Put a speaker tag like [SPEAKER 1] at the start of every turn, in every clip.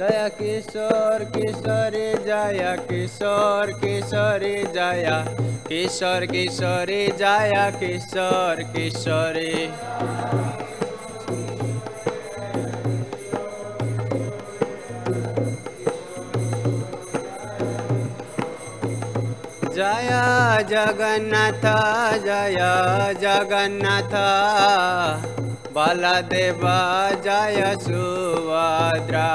[SPEAKER 1] जय किशोर किशोरी जय किशोर किशोरी जय किशोर किशोरी जय किशोर किशोरी जय जगन्नाथ जय जगन्नाथ बलदेव जय सुभद्रा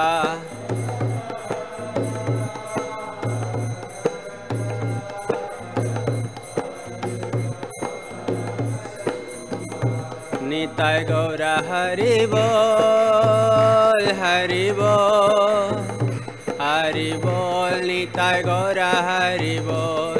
[SPEAKER 1] निताय गौर हरि बोल हरि बोल हरि बोल निताय गौर हरि बोल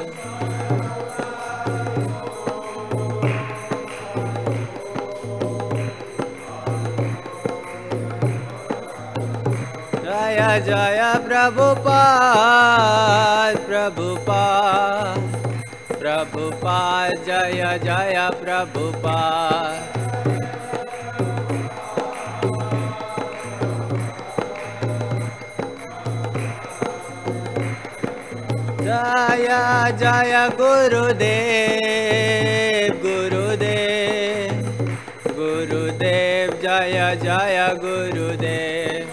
[SPEAKER 1] जय जय प्रभुपाद प्रभुपाद प्रभुपाद जय जय प्रभुपाद जय जय गुरुदेव गुरुदेव गुरुदेव जय जय गुरुदेव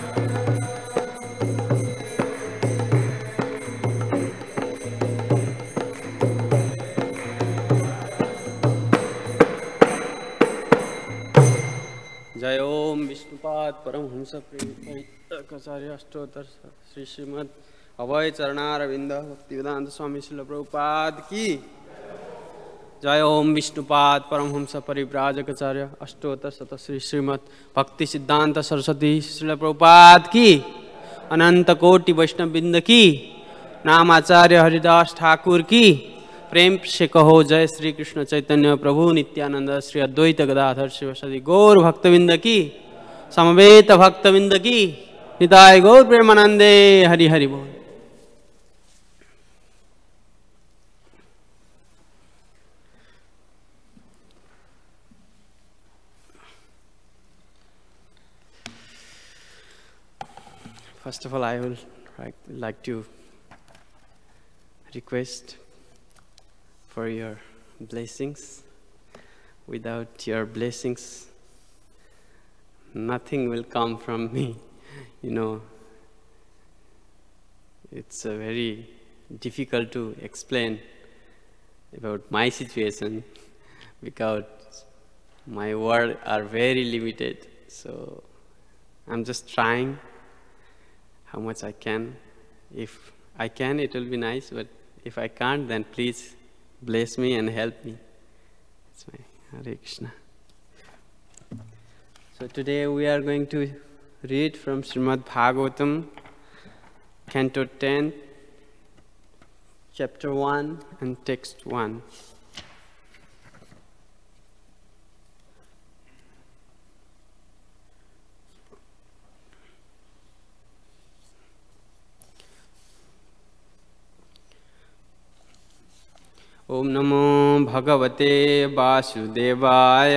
[SPEAKER 1] जय ओम विष्णुपाद परमहंस प्रेमिकाचार्य अष्टोत्तर श्री श्रीमद अभय चरणारविंद भक्तिवेदांत स्वामी श्रील प्रभुपाद की जय ओम विष्णुपाद परमहंस परिव्राजकाचार्य अष्टोत्तर शत श्री श्रीमद भक्ति सिद्धांत सरस्वती श्रील प्रभुपाद की अनंत कोटि वैष्णववृंद की नामाचार्य हरिदास ठाकुर की प्रेम से कहो जय श्री कृष्ण चैतन्य प्रभु नित्यानंद श्री अद्वैत गदाधर शिवसदि गौर भक्तविंद की समवेत भक्तविंद की निताय गौर प्रेमानंदे हरि हरि बोल। First of all, I will like to request for your blessings. Without your blessings, nothing will come from me. You know, it's very difficult to explain about my situation because my words are very limited. So I'm just trying how much I can. If I can, it will be nice, but if I can't, then please bless me and help me. That's my Hare Krishna. So today we are going to read from Srimad-Bhagavatam, Canto 10, Chapter 1 and Text 1. ओम नमो भगवते वासुदेवाय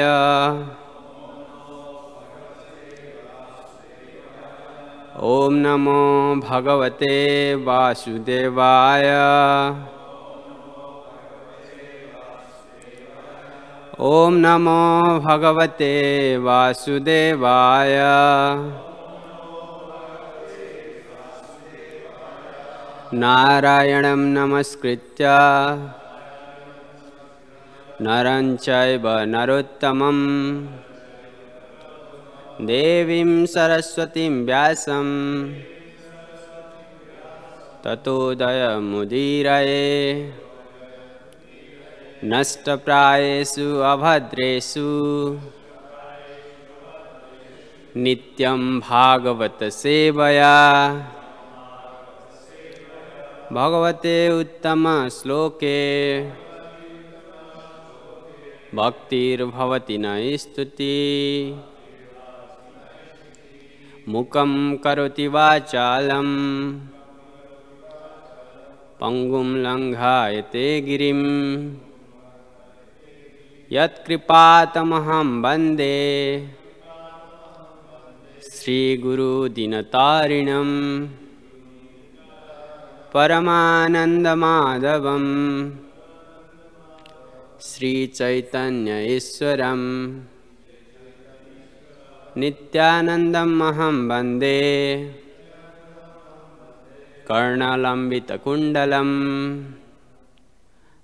[SPEAKER 1] ओम नमो भगवते वासुदेवाय ओम नमो भगवते वासुदेवाय नारायणं नमस्कृत्य नरं चैव नरोत्तमं देवीं सरस्वतीं व्यासं ततो दयमुदीरये नष्टप्रायेषु अभद्रेषु नित्यं भागवत सेवया भगवते उत्तम श्लोके भक्तिर्भवति न स्तुति मुखं करोति वाचालं पंगुं लंघायते गिरिं यत्कृपातमहं वन्दे Shri Guru Dinatarinam Paramananda Madhavam Sri Chaitanya Iswaram Nityanandam Maham Bande Karnalambita Kundalam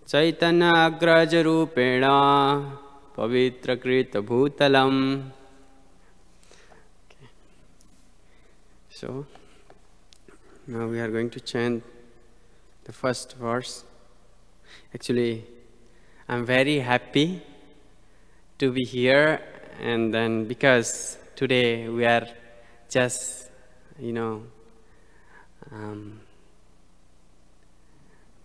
[SPEAKER 1] Chaitanya Agraja Rupena Pavitra Krita Bhutalam. Okay. So, now we are going to chant the first verse. Actually, I'm very happy to be here, and then because today we are just,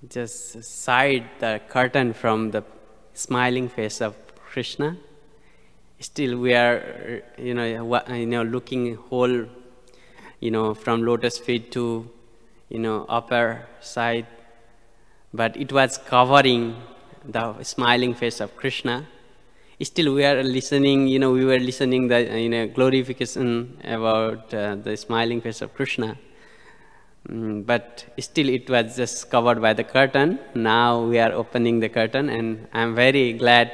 [SPEAKER 1] just side the curtain from the smiling face of Krishna. Still we are, looking whole, from lotus feet to, upper side. But it was covering the smiling face of Krishna. Still we are listening, we were listening the, glorification about the smiling face of Krishna. But still it was just covered by the curtain. Now we are opening the curtain, and I'm very glad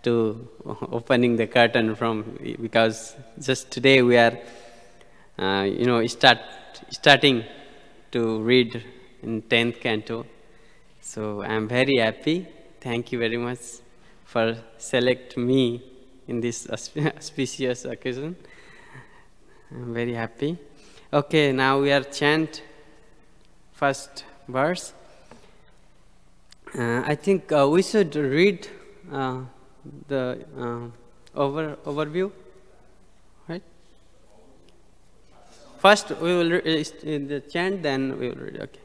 [SPEAKER 1] to opening the curtain because just today we are, starting to read in 10th canto. So I'm very happy. Thank you very much for select me in this auspicious occasion. I'm very happy. Okay, now we are chant first verse. I think we should read the overview, right? First we will read the chant, then we will read. Okay.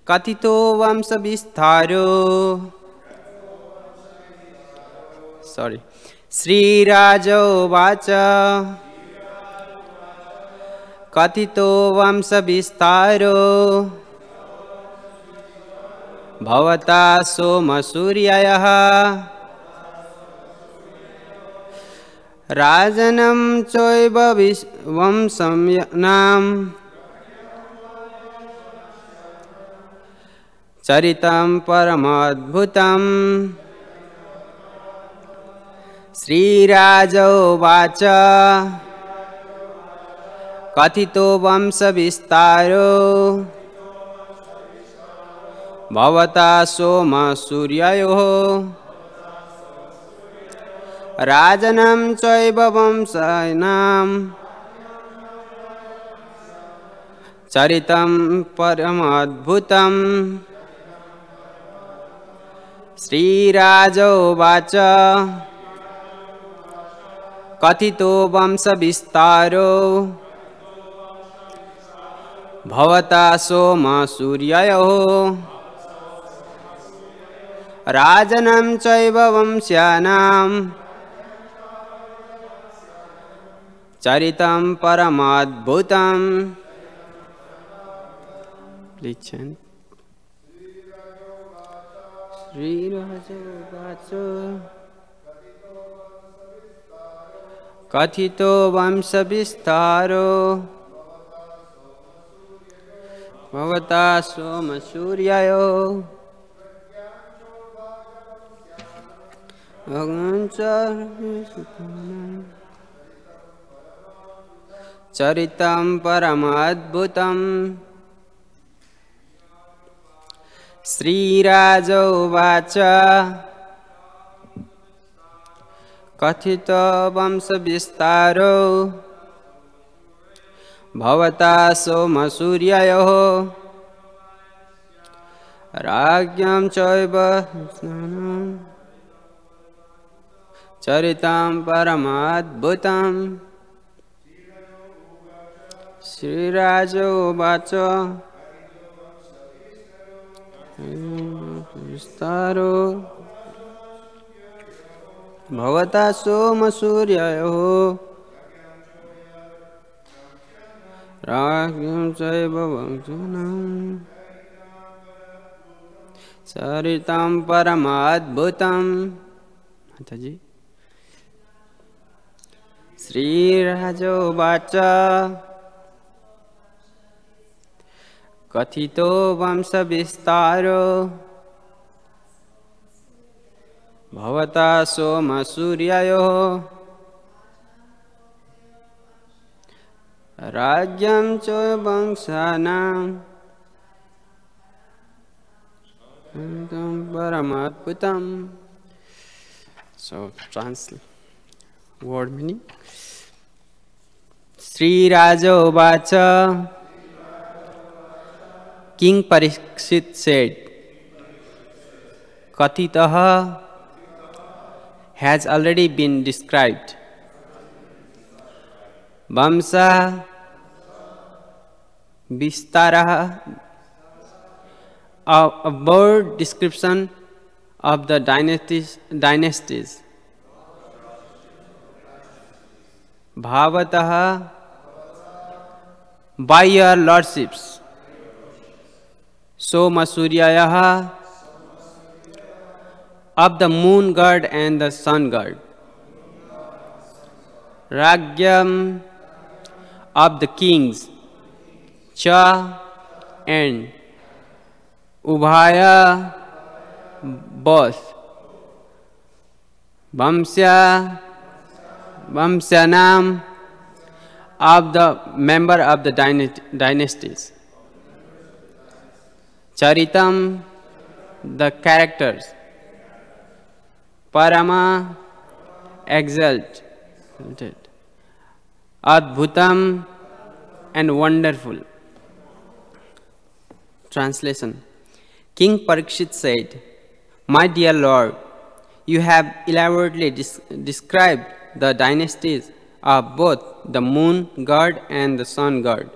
[SPEAKER 1] Katito vamsa vistaro. Sorry. Sri Rajo Vacha. Katito vamsa vistaro. Bhavata soma suryayaha. Rajanam choiva vamsamyanam. Charitam paramadbhutam. Sri Rajo Vacha. Kathito vamsa vistaro. Bhavata soma suryayoho. Rajanam chaiva vamsayanam. Charitam paramadbhutam. Sri Rajo Vacha. Kathito vamsa vistaro. Bhavata soma suryayoho. Rajanam chaiva vamsyanam. Charitam paramadbhutam. Please chant. Sri Rajo Vacha. Kathito vamsa vistaro. Bhavata soma suryayo. Charitam paramadbhutam. Sri Rajo Vacha. Kathito vamsa vistaro. Bhavata soma suryayoho. Ragyam chaiva snanam. Charitam paramadbhutam. Sri Rajo Vacha. Vistaro. Bhavata soma suryayoho. Ragyam chaiva vamsanam. Charitam paramadbhutam. Mataji. Srirajavacha Kathito Vamsa Vistaro Bhavata Soma Suryayo Rajyam Cho Vamsanam Paramatputam. So, translate word meaning. Sri Raja Vacha, King Parikshit said, Kathitaha has already been described. Vamsa Vistaraha, a word description of the dynasties. Bhavataha, by your lordships. Soma Suryayaha, of the moon god and the sun god. Ragyam, of the kings. Cha, and Ubhaya, both. Vamsyanam, of the member of the dynasties. Charitam, the characters. Parama, exalted. Adbhutam, and wonderful. Translation. King Parikshit said, My dear Lord, you have elaborately described the dynasties of both the moon god and the sun god,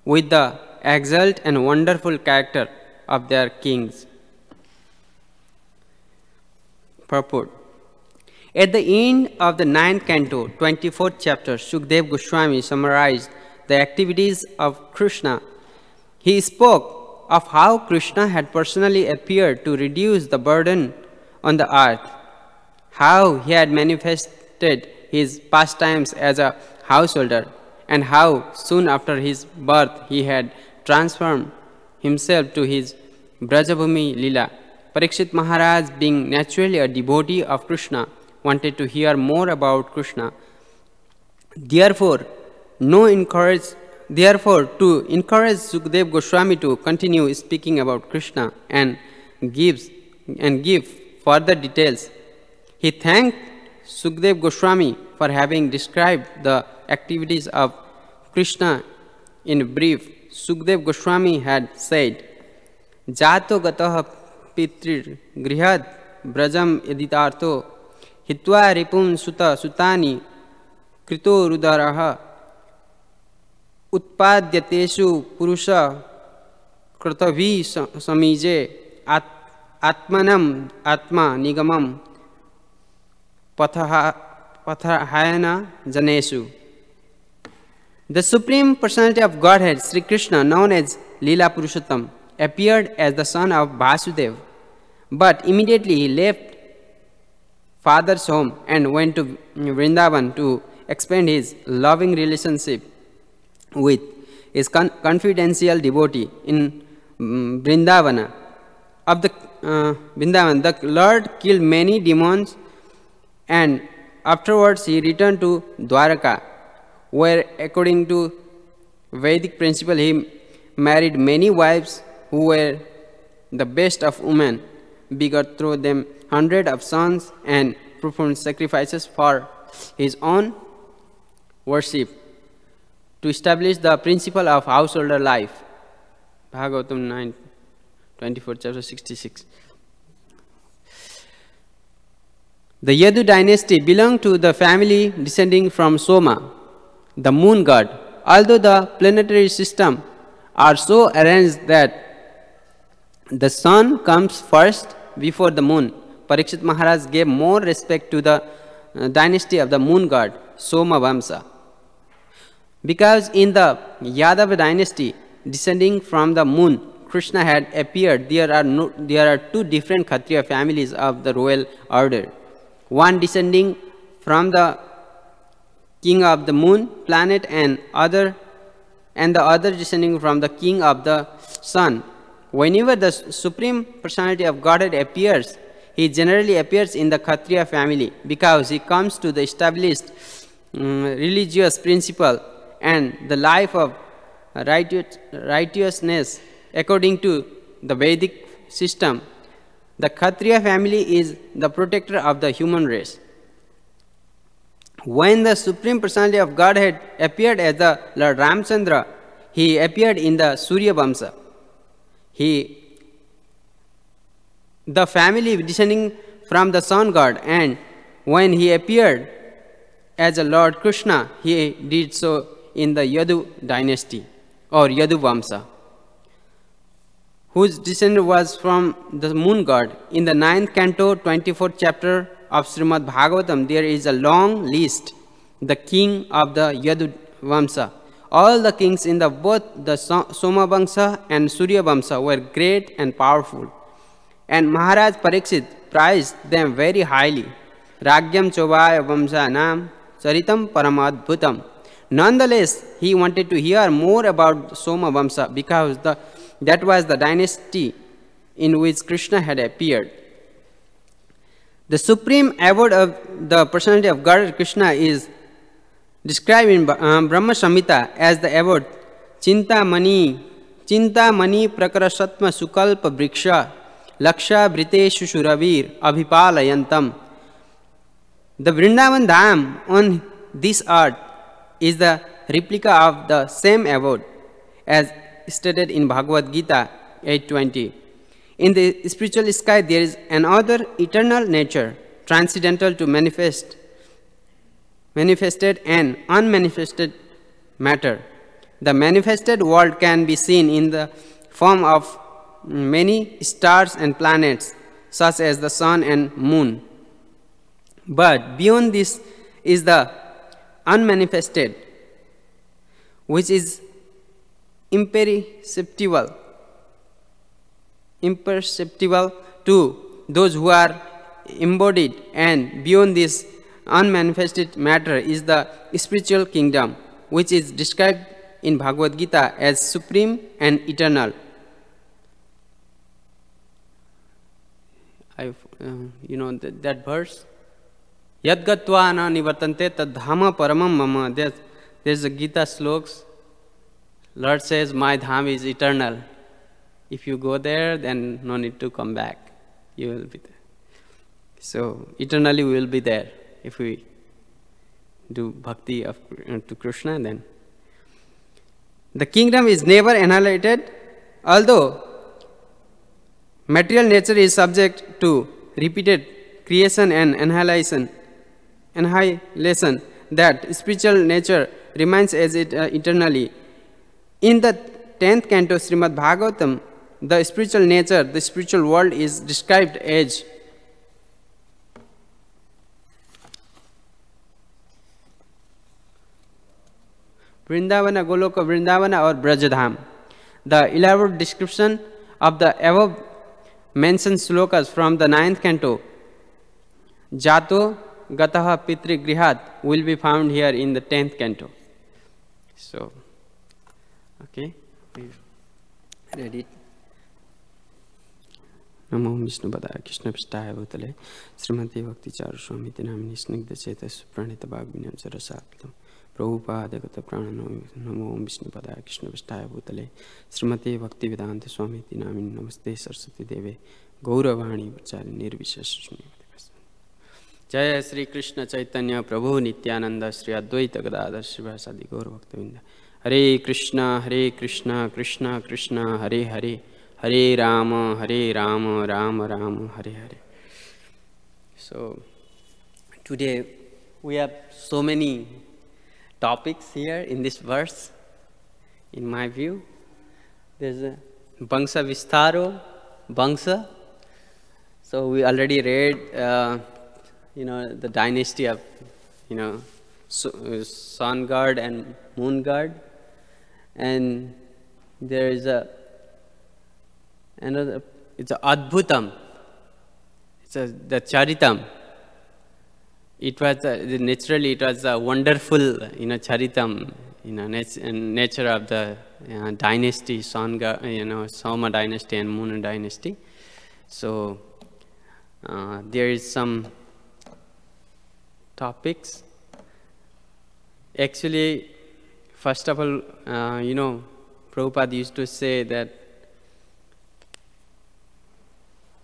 [SPEAKER 1] with the exalt and wonderful character of their kings. Purport. At the end of the 9th canto, 24th chapter, Sukadeva Goswami summarized the activities of Krsna. He spoke of how Krsna had personally appeared to reduce the burden on the earth, how he had manifested his pastimes as a householder, and how soon after his birth he had transformed himself to his Brajabhumi Lila. Parikshit Maharaj, being naturally a devotee of Krsna, wanted to hear more about Krsna. Therefore, to encourage Sukadeva Goswami to continue speaking about Krsna and give further details, he thanked Sukadeva Goswami for having described the activities of Krsna in brief. Sukadeva Goswami had said, Jato gatah pitrir grihad brajam editartho hitva ripum suta sutani krito rudaraha utpadyateshu purusha kratavi samije atmanam atma nigamam pathahayana janesu. The Supreme Personality of Godhead, Sri Krishna, known as Leela Purushottam, appeared as the son of Vasudeva, but immediately he left father's home and went to Vrindavan to expand his loving relationship with his confidential devotee in Vrindavana. Vrindavan, the Lord killed many demons, and afterwards he returned to Dwaraka, where according to Vedic principle he married many wives who were the best of women, begot through them hundreds of sons, and performed sacrifices for his own worship to establish the principle of householder life. Bhagavatam 9, 24, chapter 66. The Yadu dynasty belonged to the family descending from Soma, the moon god. Although the planetary system are so arranged that the sun comes first before the moon, Parikshit Maharaj gave more respect to the dynasty of the moon god, Soma Vamsa. Because in the Yadava dynasty descending from the moon, Krsna had appeared, there are two different Kshatriya families of the royal order. One descending from the king of the moon, planet, and the other descending from the king of the sun. Whenever the Supreme Personality of Godhead appears, he generally appears in the Kshatriya family because he comes to the established religious principle and the life of righteousness according to the Vedic system. The Kshatriya family is the protector of the human race. When the Supreme Personality of Godhead appeared as the Lord Ramchandra, he appeared in the Surya Vamsa. The family descending from the sun god, and when he appeared as a Lord Krsna, he did so in the Yadu dynasty or Yadu Vamsa, whose descent was from the moon god. In the 9th canto, 24th chapter of Srimad-Bhagavatam, there is a long list, the king of the Yadu Vamsa. All the kings in both the Soma Vamsa and Surya Vamsa were great and powerful, and Maharaj Pariksit prized them very highly. Ragyam Chobaya Vamsa Nam Charitam Paramadbhutam. Nonetheless, he wanted to hear more about Soma Vamsa because that was the dynasty in which Krishna had appeared. The supreme abode of the personality of God Krishna is described in Brahma Samhita as the abode Chintamani Prakarasatma Sukalpa Briksha Laksha Briteshu Shuravir Abhipalayantam. The Vrindavan Dham on this earth is the replica of the same abode as stated in Bhagavad Gita 8.20. In the spiritual sky there is another eternal nature, transcendental to manifested and unmanifested matter. The manifested world can be seen in the form of many stars and planets, such as the sun and moon. But beyond this is the unmanifested, which is imperceptible to those who are embodied, and beyond this unmanifested matter is the spiritual kingdom, which is described in Bhagavad Gita as supreme and eternal. That verse, Yad gatva na nivartante tad dhama paramam mama. There's a Gita sloks. Lord says, my dham is eternal. If you go there, then no need to come back. You will be there. So eternally we will be there if we do bhakti to Krishna. Then the kingdom is never annihilated, although material nature is subject to repeated creation and annihilation. That spiritual nature remains as it eternally. In the 10th canto Srimad-Bhagavatam, the spiritual nature, the spiritual world is described as Vrindavana, Goloka, Vrindavana or Brajadham. The elaborate description of the above mentioned slokas from the 9th canto, Jato Gataha Pitri Grihat, will be found here in the 10th canto. So, okay, we read it. Namo Vishnu Padaya Krishna Pistaya Bhutale Srimati Bhakti Charu Swamiti Namini Snigdha Chetas Pranita Bhagvinam Sarasapitam Prabhupada Gata Prana Namo Vishnu Padaya Krishna Pistaya Bhutale Srimati Bhakti Vedanta Swamiti Namini Namaste Saraswati Deve Gauravani Vachari Nirvishashmi. Jaya Sri Krishna Chaitanya Prabhu Nityananda Sri Advaita Gadadhar Srivasadi Gaur Bhaktavinda. Hare Krishna Krishna Krishna Hare Hare Hare Rama Rama Rama Hare Hare. So today we have so many topics here in this verse. In my view, there's a Bangsa Vistaro, Bangsa. So we already read the dynasty of sun god and moon god, and there is another, it's a Adbhutam, it's the Charitam, it was naturally it was a wonderful, charitam, nature of the dynasty, Sanga, Soma dynasty and Moon dynasty. So there is some topics. Actually, first of all, Prabhupada used to say that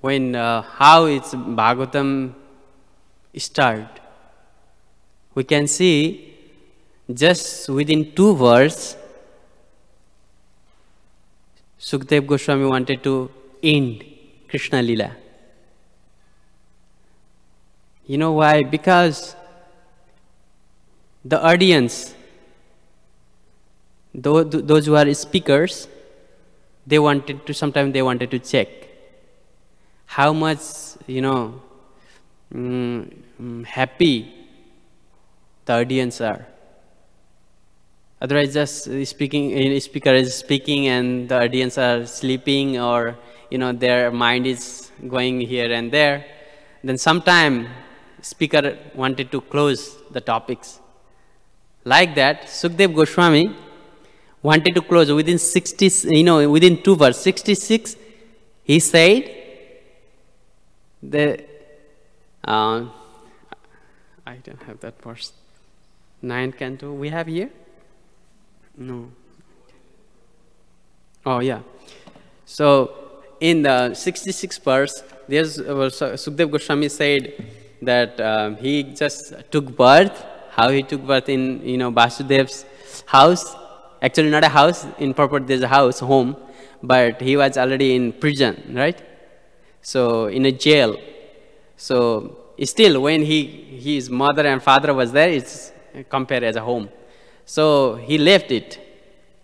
[SPEAKER 1] when how it's Bhagavatam start, we can see just within 2 verses, Sukadeva Goswami wanted to end Krishna Lila. You know why? Because the audience, those who are speakers, sometimes they wanted to check how much, happy the audience are. Otherwise, just speaker is speaking and the audience are sleeping, or their mind is going here and there. Then sometime speaker wanted to close the topics. Like that, Sukadeva Goswami wanted to close within within 2 verses. 66, he said I don't have that verse. 9 canto we have here? No. Oh yeah. So in the 66th verse, there's Sukadeva Goswami said that he just took birth. How he took birth in Vasudev's house. Actually, not a house. In purport, there's a house, home, but he was already in prison, right? So in a jail. So still, when his mother and father was there, it's compared as a home. So he left it.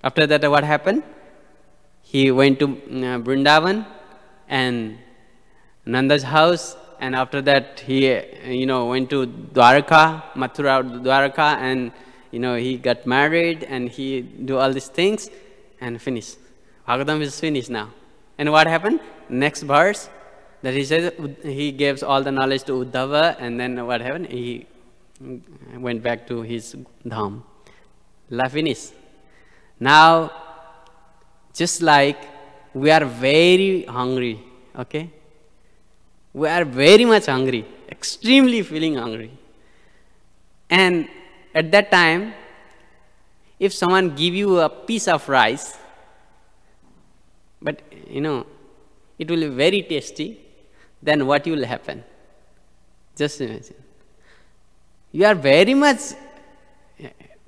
[SPEAKER 1] After that, what happened? He went to Vrindavan and Nanda's house, and after that he went to Dwarka, Mathura, Dwarka, and he got married and he do all these things and finished. Bhagavatam is finished now. And what happened? Next verse, that he says he gives all the knowledge to Uddhava, and then what happened? He went back to his dham. La finished. Now, just like we are very hungry, okay? We are very much hungry, extremely feeling hungry. And at that time, if someone give you a piece of rice, but it will be very tasty, then what will happen? Just imagine. You are very much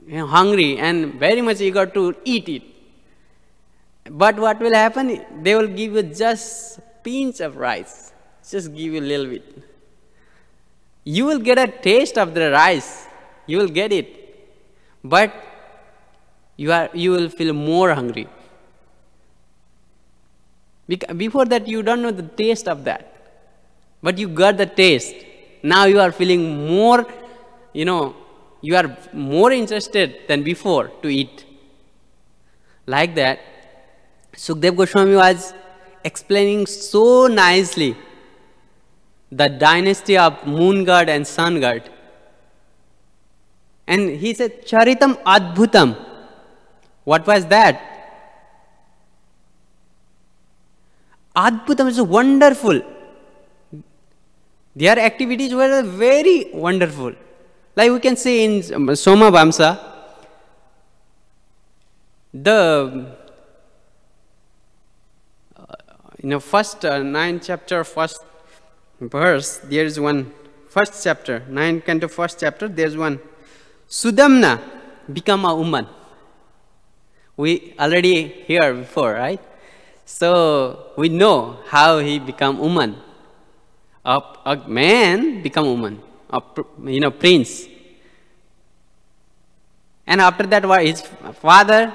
[SPEAKER 1] hungry and very much eager to eat it. But what will happen? They will give you just pinch of rice. Just give you a little bit. You will get a taste of the rice. You will get it. But you will feel more hungry. Before that, you don't know the taste of that. But you got the taste. Now you are feeling more, you are more interested than before to eat. Like that, Sukadeva Goswami was explaining so nicely the dynasty of moon god and sun god. And he said, Charitam Adbhutam. What was that? Adbhutam is wonderful. Their activities were very wonderful. Like we can say in Soma Vamsa, the first 9 chapter, first verse, there is one, first chapter, 9 canto, first chapter, there is one. Sudamna become a woman. We already heard before, right? So we know how he become woman. A man become woman, a prince. And after that, his father,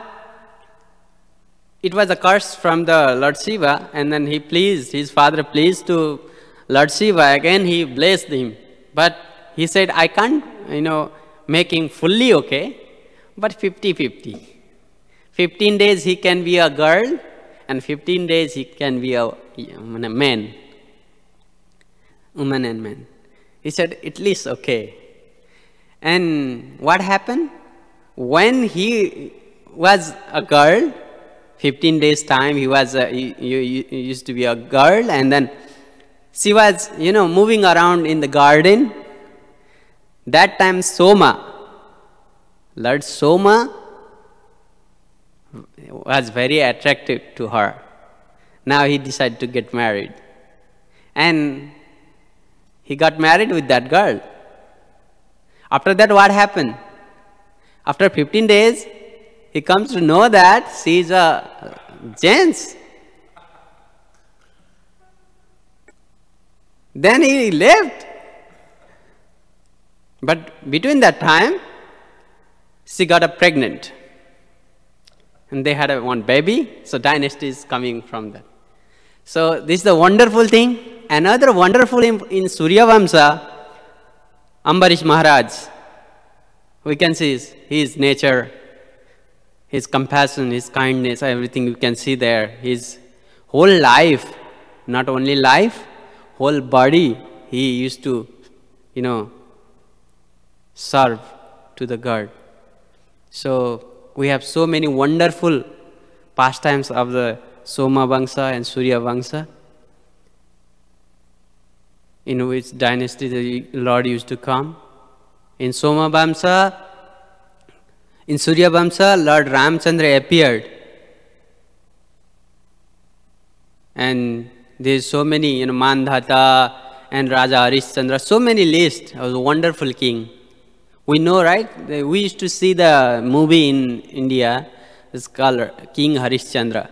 [SPEAKER 1] it was a curse from the Lord Shiva, and then his father pleased to Lord Shiva, again he blessed him. But he said, I can't, make him fully okay, but 50-50. 15 days he can be a girl, and 15 days he can be a man. Woman and man. He said, at least okay. And what happened? When he was a girl, 15 days time, he used to be a girl, and then she was, moving around in the garden. That time Lord Soma was very attractive to her. Now he decided to get married. And he got married with that girl. After that, what happened? After 15 days, he comes to know that she is a gent. Then he left. But between that time, she got pregnant. And they had one baby, so dynasty is coming from that. So this is the wonderful thing. Another wonderful in Surya Vamsa, Ambarish Maharaj. We can see his nature, his compassion, his kindness, everything you can see there. His whole life, not only life, whole body, he used to, serve to the God. So we have so many wonderful pastimes of the Soma Vamsa and Surya Vamsa, in which dynasty the Lord used to come. In Soma Vamsa, in Surya Vamsa, Lord Ramchandra appeared. And there is so many, Mandhata and Raja Harishchandra, so many lists. He was a wonderful king. We know, right? We used to see the movie in India. It's called King Harishchandra.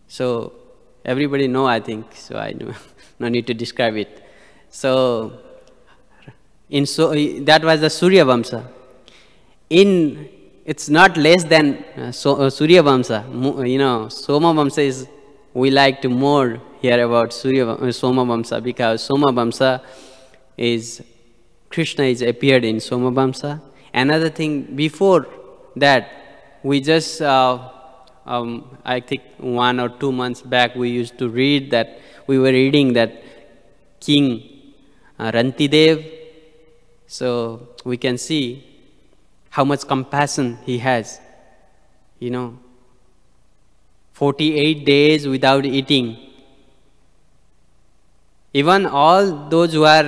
[SPEAKER 1] So everybody know, I think. So I know, no need to describe it. So that was the Surya Vamsa. It's not less than Surya Vamsa. Soma Vamsa is, we like to more hear about Soma Vamsa, because Soma Vamsa is, Krsna is appeared in Soma Vamsa. Another thing, before that, we just, I think 1 or 2 months back, we used to read that, we were reading that King Rantidev. So we can see how much compassion he has. 48 days without eating. Even all those who are,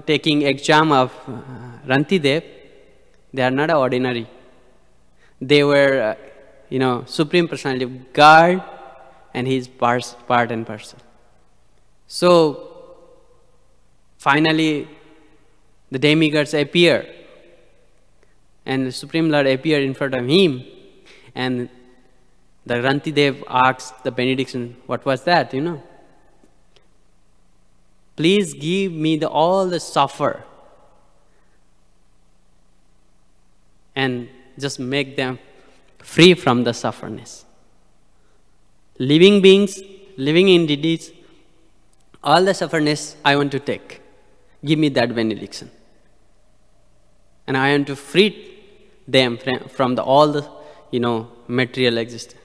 [SPEAKER 1] taking exam of Rantidev, they are not ordinary. They were, Supreme Personality of God, and he is part and parcel. So, finally, the demigods appear, and the Supreme Lord appeared in front of him, and the Rantidev asked the benediction, what was that, Please give me all the suffer and just make them free from the sufferness. Living beings, living entities, all the sufferness I want to take. Give me that benediction. And I want to free them from all the, material existence.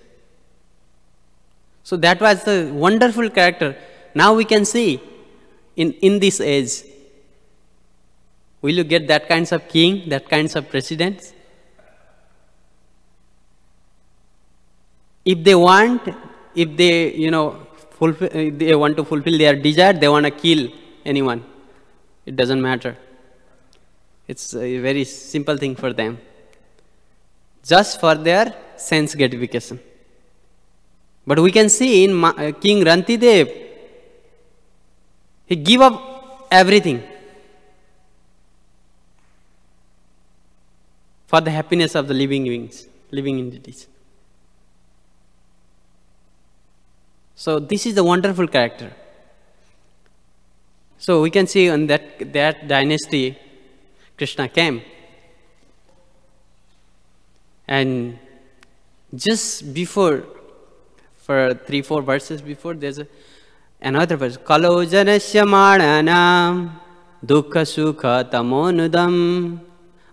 [SPEAKER 1] So that was the wonderful character. Now we can see, in this age, will you get that kinds of king, that kinds of presidents? If they want, if they, if they want to fulfill their desire, they want to kill anyone. It doesn't matter. It's a very simple thing for them. Just for their sense gratification. But we can see in King Rantidev, he gave up everything for the happiness of the living beings, living entities. So this is the wonderful character. So we can see on that dynasty, Krsna came. And just before, for 3-4 verses before, there's another verse. Kalo janasya mananam dukkha sukha tamonudam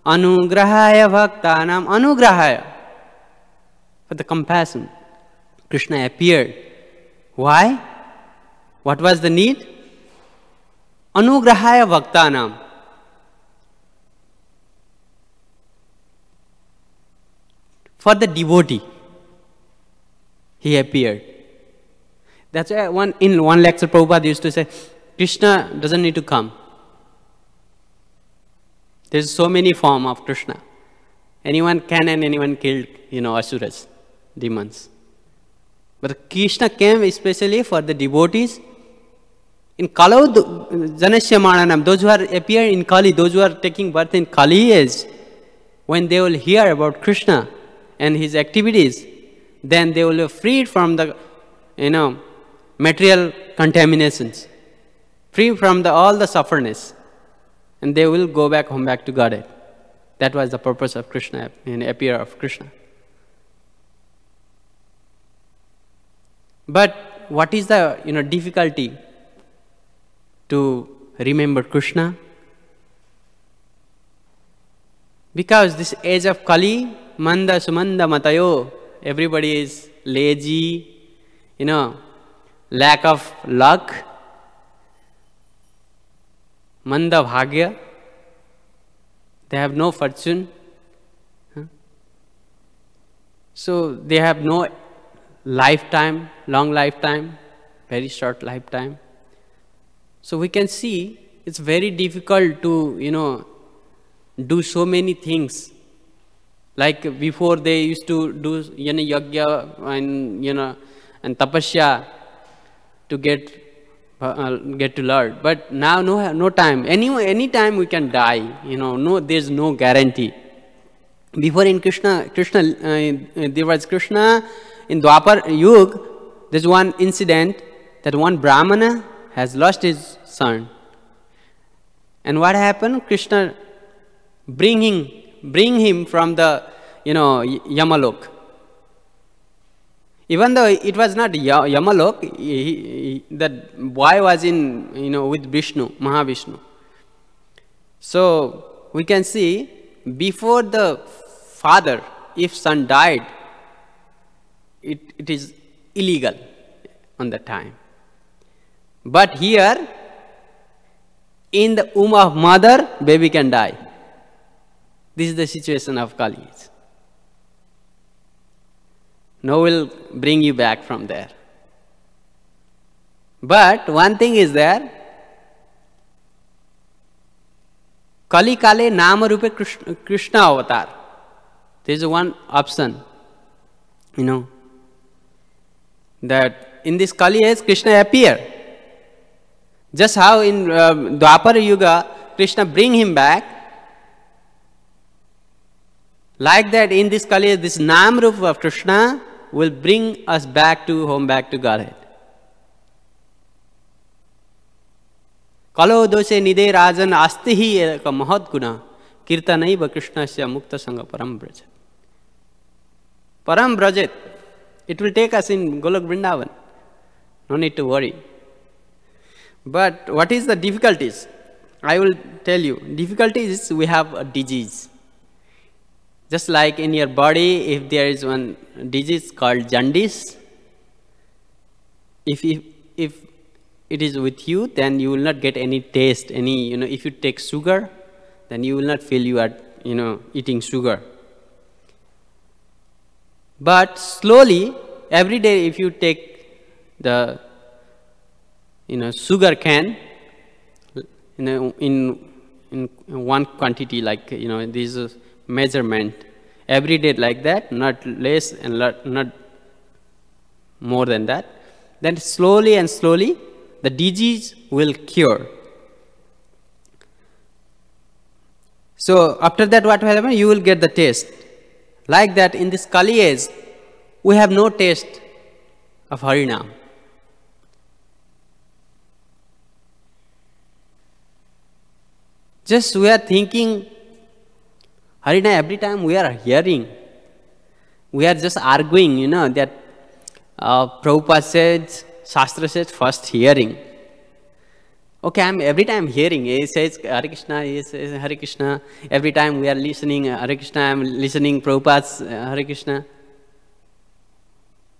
[SPEAKER 1] anugrahaya bhaktanam. Anugrahaya, for the compassion. Krsna appeared. Why? What was the need? Anugrahaya bhaktanam. for the devotee. He appeared. That's why in one lecture Prabhupada used to say, Krishna doesn't need to come. There's so many forms of Krishna. Anyone can and anyone killed, asuras, demons. But Krishna came especially for the devotees. In Kala, Janasya Maranam, those who are appear in Kali, those who are taking birth in Kali age, when they will hear about Krishna and his activities, then they will be freed from the, material contaminations, free from all the sufferness, and they will go back home, back to Godhead. That was the purpose of Krishna, appear of Krishna. But what is the difficulty to remember Krishna? Because this age of Kali, Manda Sumanda Matayo, everybody is lazy, lack of luck, Manda Bhagya, they have no fortune. So they have no lifetime, long lifetime, very short lifetime. So we can see it's very difficult to, do so many things. Like before they used to do, yagya and tapasya to get to Lord. But now no time. Any time we can die. There's no guarantee. Before in Krishna, there was Krishna in Dwapar Yuga. There's one incident that one Brahmana has lost his son. And what happened? Krishna bring him from the Yamalok. Even though it was not Yamalok, that boy was in with Vishnu, Mahavishnu. So we can see before the father, if son died, it is illegal on the time. But here, in the womb of mother, baby can die. This is the situation of Kali. No will bring you back from there. But one thing is there, Kali Kale Nama Rupe Krishna Avatar. There is one option, that in this Kali age Krishna appear. Just how in Dwapar Yuga Krishna bring him back, like that in this Kali age this Nam Rupa of Krishna will bring us back to home, back to Godhead. Kalo dose nide rajan astihi ka mahat guna kirtanaiva Krishnasya mukta sangha param brajat. Param brajat. It will take us in Golok Vrindavan. No need to worry. But what is the difficulties? I will tell you. Difficulties is we have a disease. Just like in your body, if there is one disease called jaundice, if it is with you, then you will not get any taste, if you take sugar, then you will not feel you are, eating sugar. But slowly, every day if you take the, sugar can, in one quantity, like, this is measurement, every day like that, not less and not more than that, then slowly and slowly the disease will cure. So after that what will happen? You will get the taste. Like that in this Kali age, we have no taste of Harinam. Just we are thinking Harinam, every time we are hearing, we are just arguing, that Prabhupada says, Shastra says, first hearing. Okay, every time hearing, he says Hare Krishna, he says Hare Krishna. Every time we are listening Hare Krishna, I am listening Prabhupada's Hare Krishna.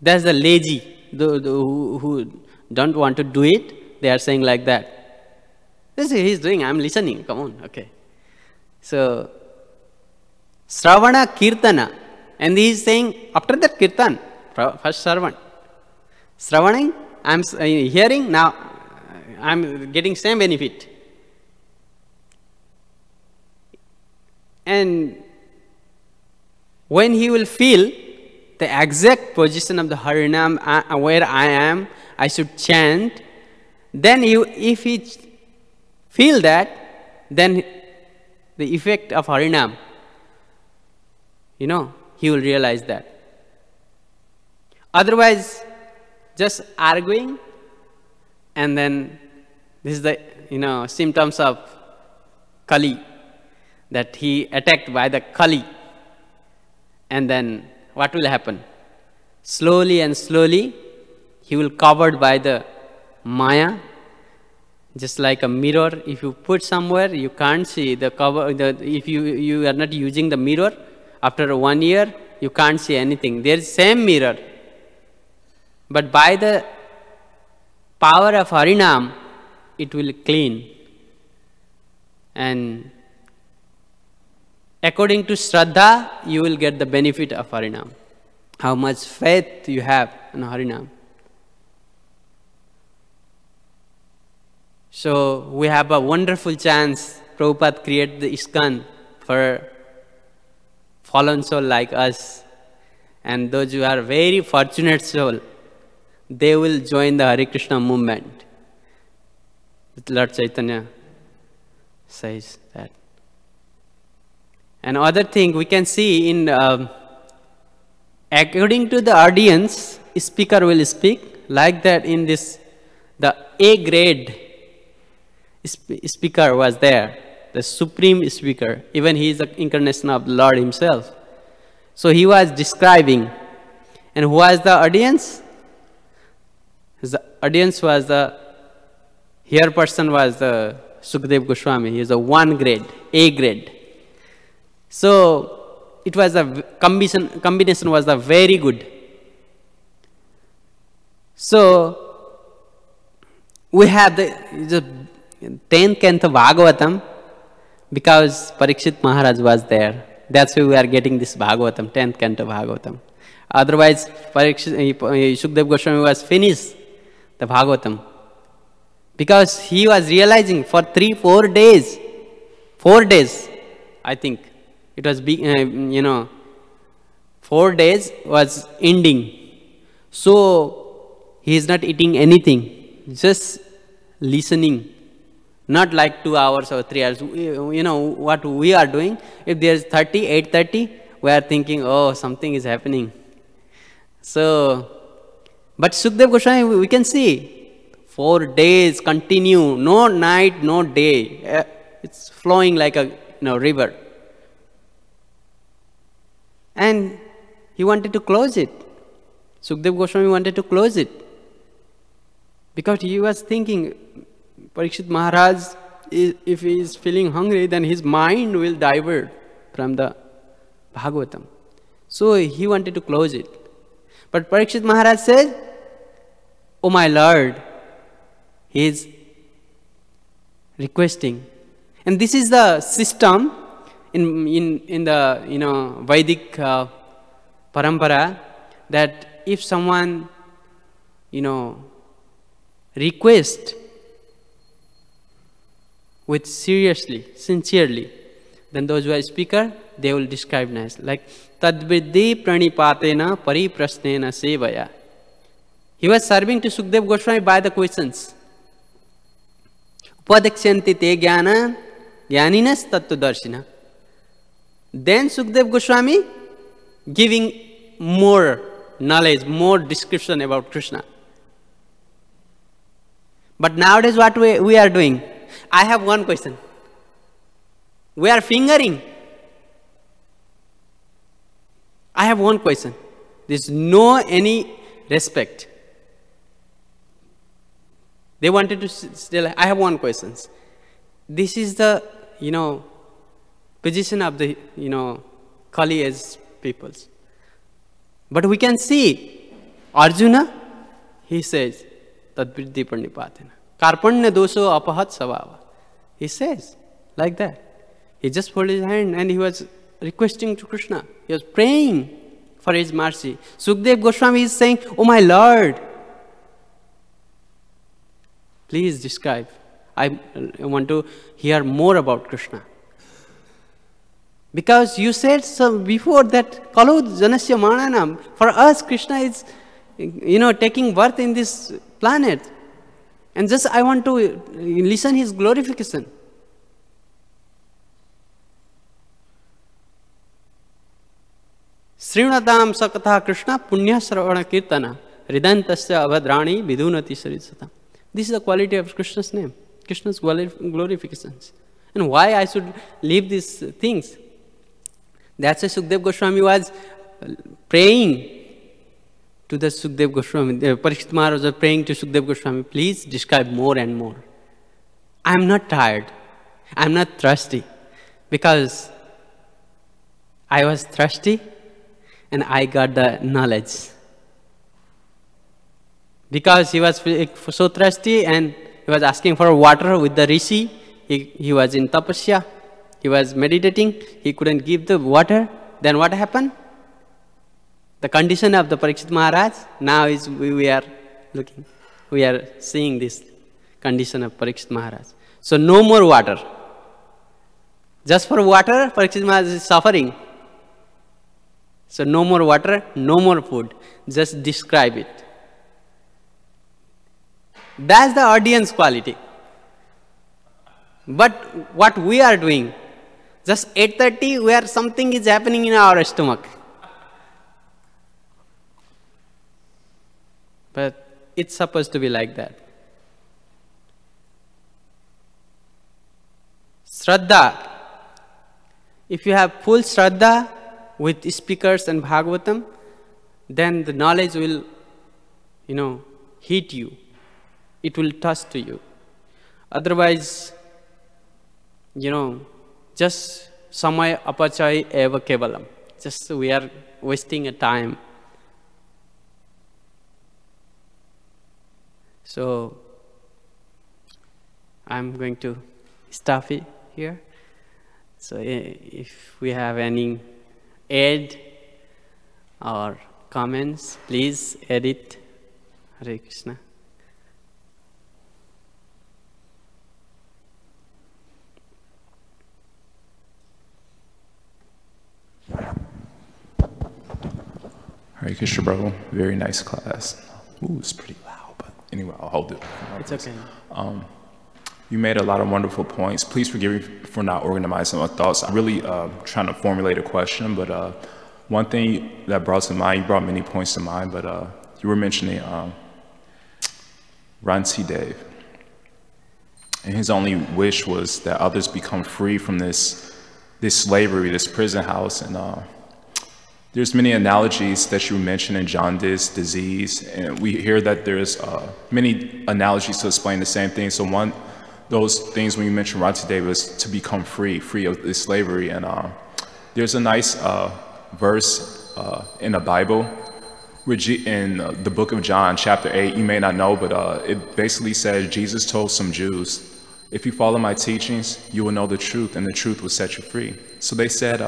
[SPEAKER 1] That's the lazy, who don't want to do it, they are saying like that. This is he's doing, I am listening, come on, okay. So, Sravana Kirtana, And he is saying, after that kirtan, first Sravaning, I'm hearing, now I'm getting same benefit. And when he will feel the exact position of the Harinam, where I am, I should chant, then if he feel that, then the effect of Harinam, he will realize that. Otherwise, just arguing, and then this is the symptoms of Kali, that he attacked by the Kali. And then what will happen? Slowly and slowly, he will covered by the Maya, just like a mirror. If you put somewhere, you can't see the cover. If you are not using the mirror, after 1 year, you can't see anything. There is same mirror. But by the power of Harinam, it will clean. And according to Shraddha, you will get the benefit of Harinam. How much faith you have in Harinam. So we have a wonderful chance. Prabhupada created the ISKCON for fallen soul like us. And those who are very fortunate soul, they will join the Hare Krishna movement. Lord Chaitanya says that. And other thing we can see in, according to the audience, speaker will speak like that. In this, the A grade speaker was there, the supreme speaker. Even he is the incarnation of the Lord himself. So he was describing. And who was the audience? The audience was here person was the Sukadeva Goswami. He is a 1 grade, A grade. So it was a combination was a very good. So we have the 10th canto Bhagavatam, because Parikshit Maharaj was there. That's why we are getting this Bhagavatam, 10th canto Bhagavatam. Otherwise, Sukadeva Goswami was finished the Bhagavatam, because he was realizing for 4 days, 4 days, I think it was 4 days was ending. So he is not eating anything, just listening. Not like 2 hours or 3 hours. What we are doing, if there is 8:30, we are thinking, oh, something is happening. So, but Sukadeva Goswami, we can see, 4 days continue, no night, no day. It's flowing like a river. And he wanted to close it. Sukadeva Goswami wanted to close it, because he was thinking, Parikshit Maharaj, if he is feeling hungry, then his mind will divert from the Bhagavatam. So he wanted to close it. But Parikshit Maharaj said, oh my Lord, he is requesting. And this is the system in the Vedic parampara, that if someone request with seriously, sincerely, then those who are speaker, they will describe nice. Like, tadviddhi pranipatena pariprasnena sevaya. He was serving to Sukadeva Goswami by the questions. Upadekshyanti te jnana jnaninas tattvadarshina. Then Sukadeva Goswami giving more knowledge, more description about Krishna. But nowadays what we are doing? I have one question. We are fingering. I have one question. There's no any respect. They wanted to still, I have one question. This is the, position of the, Kali as peoples. But we can see, Arjuna, he says, Tadviddhi pranipatena. Karpanya doso apahat savava. He says, like that. He just folded his hand and he was requesting to Krishna. He was praying. for his mercy. Sukdev Goswami is saying, oh my Lord, please describe. I want to hear more about Krishna. Because you said so before that, Kalu Janasya Mananam, for us Krishna is, taking birth in this planet. And just I want to listen his glorification. Srimad-Bhagavatam Sakatha Krishna Punya Sravana Kirtana Ridantasya Avhadrani Vidunati Sarisata. This is the quality of Krishna's name, Krishna's glorifications. And why I should leave these things? That's why Sukdev Goswami was praying to the Sukdev Goswami. Parikshit Maharaj was praying to Sukdev Goswami, please describe more and more. I am not tired. I am not thirsty. Because I was thirsty and I got the knowledge. Because he was so thirsty and he was asking for water with the rishi. He was in tapasya. He was meditating. He couldn't give the water. Then what happened? The condition of the Parikshit Maharaj, now is we are looking. We are seeing this condition of Parikshit Maharaj. So no more water. Just for water, Parikshit Maharaj is suffering. So no more water, no more food. Just describe it. That's the audience quality. But what we are doing, just 8:30, where something is happening in our stomach. But it's supposed to be like that. Shraddha. If you have full Shraddha with speakers and Bhagavatam, then the knowledge will, hit you. It will touch to you. Otherwise, just samaya apachai eva kevalam. Just we are wasting a time. So, I'm going to stop it here. So, if we have any add or comments, please edit. Hare Krishna.
[SPEAKER 2] Hare Krishna, Prabhu. Very nice class. Ooh, it's pretty loud, but anyway, I'll hold it.
[SPEAKER 1] It's okay.
[SPEAKER 2] You made a lot of wonderful points. Please forgive me for not organizing my thoughts. I'm really trying to formulate a question, but one thing that brought to mind, you brought many points to mind, but you were mentioning Ranti Dev. And his only wish was that others become free from this slavery, this prison house. And there's many analogies that you mentioned in jaundice, disease, and we hear that there's many analogies to explain the same thing. So one, those things when you mentioned Ranti Dev was to become free of this slavery. And there's a nice verse in the Bible, in the book of John, chapter 8, you may not know, but it basically says, Jesus told some Jews, if you follow my teachings, you will know the truth, and the truth will set you free. So they said,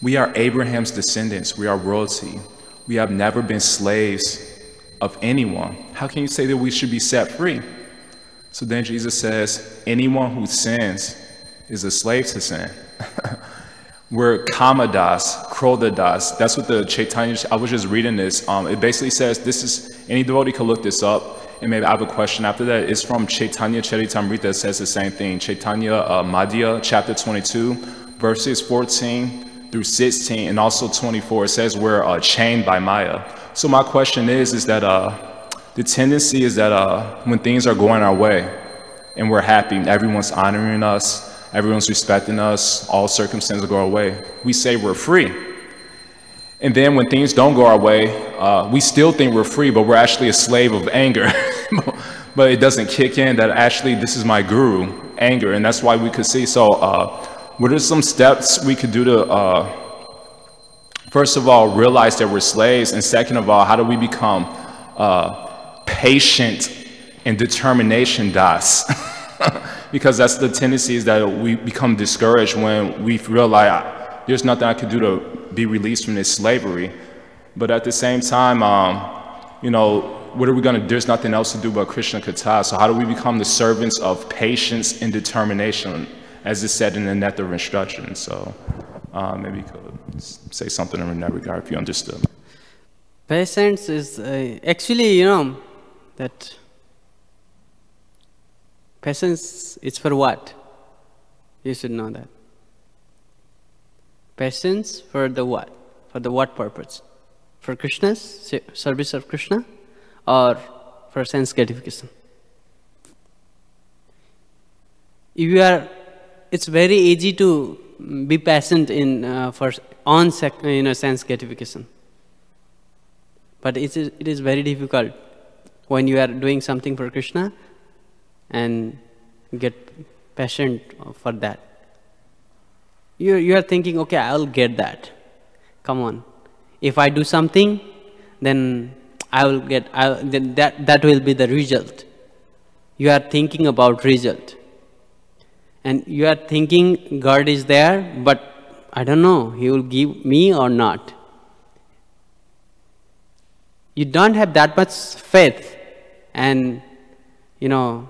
[SPEAKER 2] we are Abraham's descendants, we are royalty. We have never been slaves of anyone. How can you say that we should be set free? So then Jesus says, anyone who sins is a slave to sin. We're Kamadas, Krodadas. That's what the Chaitanya, I was just reading this. It basically says, this is, any devotee can look this up, and maybe I have a question after that. It's from Chaitanya Charitamrita. It says the same thing. Chaitanya Madhya, chapter 22, verses 14 through 16, and also 24. It says we're chained by Maya. So my question is that the tendency is that when things are going our way, and we're happy, everyone's honoring us, everyone's respecting us, all circumstances go our way, we say we're free. And then when things don't go our way, we still think we're free, but we're actually a slave of anger. But it doesn't kick in that actually this is my guru, anger, and that's why we could see. So what are some steps we could do to, first of all, realize that we're slaves, and second of all, how do we become patient and determination das? Because that's the tendency, is that we become discouraged when we realize there's nothing I could do to be released from this slavery. But at the same time, you know, what are we going to do? There's nothing else to do but Krishna Katha. So how do we become the servants of patience and determination, as is said in the Net of Instruction? So maybe you could say something in that regard if you understood.
[SPEAKER 1] Patience is actually, you know, that patience is for what? You should know that. Patience for the what? For the what purpose? For Krishna's service of Krishna, or for sense gratification? If you are, it's very easy to be patient in sense gratification, but it is very difficult when you are doing something for Krishna and get patient for that. You are thinking, okay, I will get that. Come on. If I do something, then I will get, then that will be the result. You are thinking about result. And you are thinking God is there, but I don't know, He will give me or not. You don't have that much faith. And, you know,